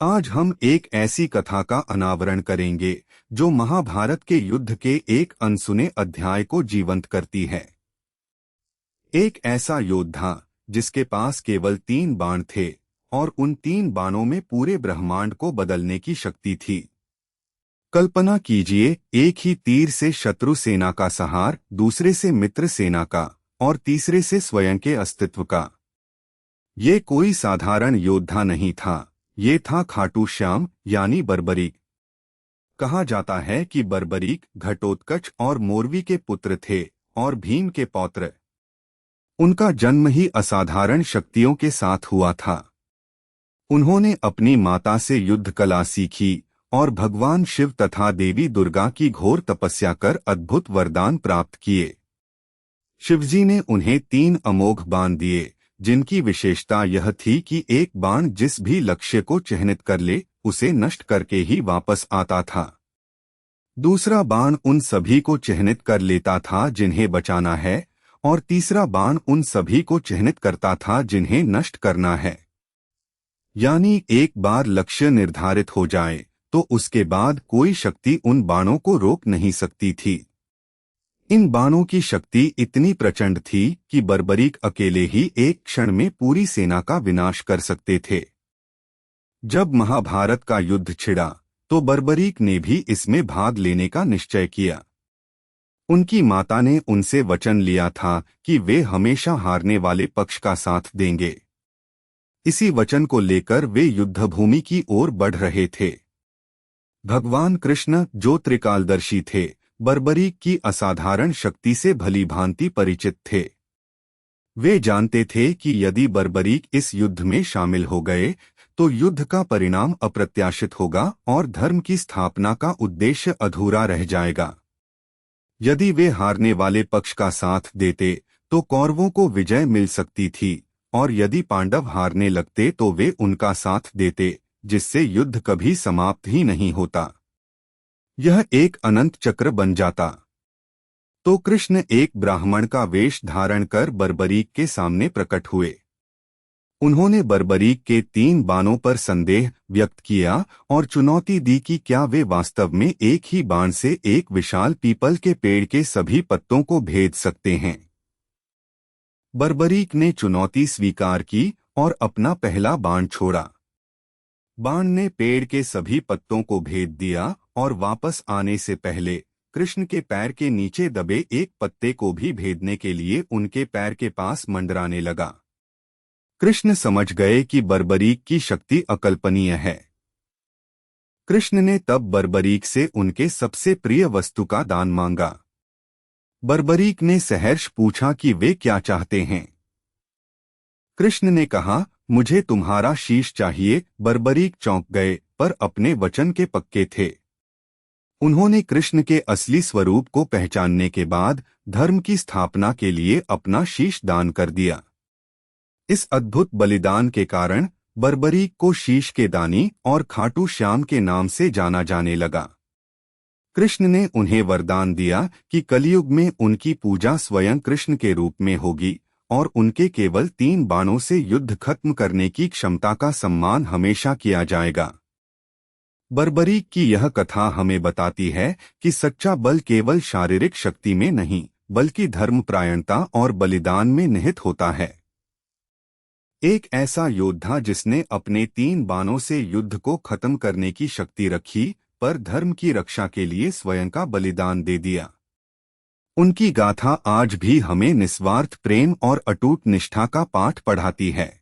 आज हम एक ऐसी कथा का अनावरण करेंगे जो महाभारत के युद्ध के एक अनसुने अध्याय को जीवंत करती है। एक ऐसा योद्धा जिसके पास केवल 3 बाण थे और उन 3 बाणों में पूरे ब्रह्मांड को बदलने की शक्ति थी। कल्पना कीजिए, एक ही तीर से शत्रु सेना का संहार, दूसरे से मित्र सेना का और तीसरे से स्वयं के अस्तित्व का। ये कोई साधारण योद्धा नहीं था, ये था खाटू श्याम यानी बर्बरीक। कहा जाता है कि बर्बरीक घटोत्कच और मोरवी के पुत्र थे और भीम के पौत्र। उनका जन्म ही असाधारण शक्तियों के साथ हुआ था। उन्होंने अपनी माता से युद्ध कला सीखी और भगवान शिव तथा देवी दुर्गा की घोर तपस्या कर अद्भुत वरदान प्राप्त किए। शिवजी ने उन्हें 3 अमोघ बाण दिए, जिनकी विशेषता यह थी कि एक बाण जिस भी लक्ष्य को चिह्नित कर ले उसे नष्ट करके ही वापस आता था। दूसरा बाण उन सभी को चिह्नित कर लेता था जिन्हें बचाना है, और तीसरा बाण उन सभी को चिह्नित करता था जिन्हें नष्ट करना है। यानी एक बार लक्ष्य निर्धारित हो जाए तो उसके बाद कोई शक्ति उन बाणों को रोक नहीं सकती थी। इन बाणों की शक्ति इतनी प्रचंड थी कि बर्बरीक अकेले ही एक क्षण में पूरी सेना का विनाश कर सकते थे। जब महाभारत का युद्ध छिड़ा तो बर्बरीक ने भी इसमें भाग लेने का निश्चय किया। उनकी माता ने उनसे वचन लिया था कि वे हमेशा हारने वाले पक्ष का साथ देंगे। इसी वचन को लेकर वे युद्धभूमि की ओर बढ़ रहे थे। भगवान कृष्ण, जो त्रिकालदर्शी थे, बर्बरीक की असाधारण शक्ति से भलीभांति परिचित थे। वे जानते थे कि यदि बर्बरीक इस युद्ध में शामिल हो गए तो युद्ध का परिणाम अप्रत्याशित होगा और धर्म की स्थापना का उद्देश्य अधूरा रह जाएगा। यदि वे हारने वाले पक्ष का साथ देते तो कौरवों को विजय मिल सकती थी, और यदि पांडव हारने लगते तो वे उनका साथ देते, जिससे युद्ध कभी समाप्त ही नहीं होता। यह एक अनंत चक्र बन जाता। तो कृष्ण एक ब्राह्मण का वेश धारण कर बर्बरीक के सामने प्रकट हुए। उन्होंने बर्बरीक के 3 बाणों पर संदेह व्यक्त किया और चुनौती दी कि क्या वे वास्तव में एक ही बाण से एक विशाल पीपल के पेड़ के सभी पत्तों को भेद सकते हैं। बर्बरीक ने चुनौती स्वीकार की और अपना पहला बाण छोड़ा। बाण ने पेड़ के सभी पत्तों को भेद दिया और वापस आने से पहले कृष्ण के पैर के नीचे दबे एक पत्ते को भी भेदने के लिए उनके पैर के पास मंडराने लगा। कृष्ण समझ गए कि बर्बरीक की शक्ति अकल्पनीय है। कृष्ण ने तब बर्बरीक से उनके सबसे प्रिय वस्तु का दान मांगा। बर्बरीक ने सहर्ष पूछा कि वे क्या चाहते हैं। कृष्ण ने कहा, मुझे तुम्हारा शीश चाहिए। बर्बरीक चौंक गए, पर अपने वचन के पक्के थे। उन्होंने कृष्ण के असली स्वरूप को पहचानने के बाद धर्म की स्थापना के लिए अपना शीश दान कर दिया। इस अद्भुत बलिदान के कारण बर्बरीक को शीश के दानी और खाटू श्याम के नाम से जाना जाने लगा। कृष्ण ने उन्हें वरदान दिया कि कलयुग में उनकी पूजा स्वयं कृष्ण के रूप में होगी और उनके केवल 3 बाणों से युद्ध खत्म करने की क्षमता का सम्मान हमेशा किया जाएगा। बर्बरीक की यह कथा हमें बताती है कि सच्चा बल केवल शारीरिक शक्ति में नहीं, बल्कि धर्मपरायणता और बलिदान में निहित होता है। एक ऐसा योद्धा जिसने अपने 3 बाणों से युद्ध को खत्म करने की शक्ति रखी, पर धर्म की रक्षा के लिए स्वयं का बलिदान दे दिया। उनकी गाथा आज भी हमें निस्वार्थ प्रेम और अटूट निष्ठा का पाठ पढ़ाती है।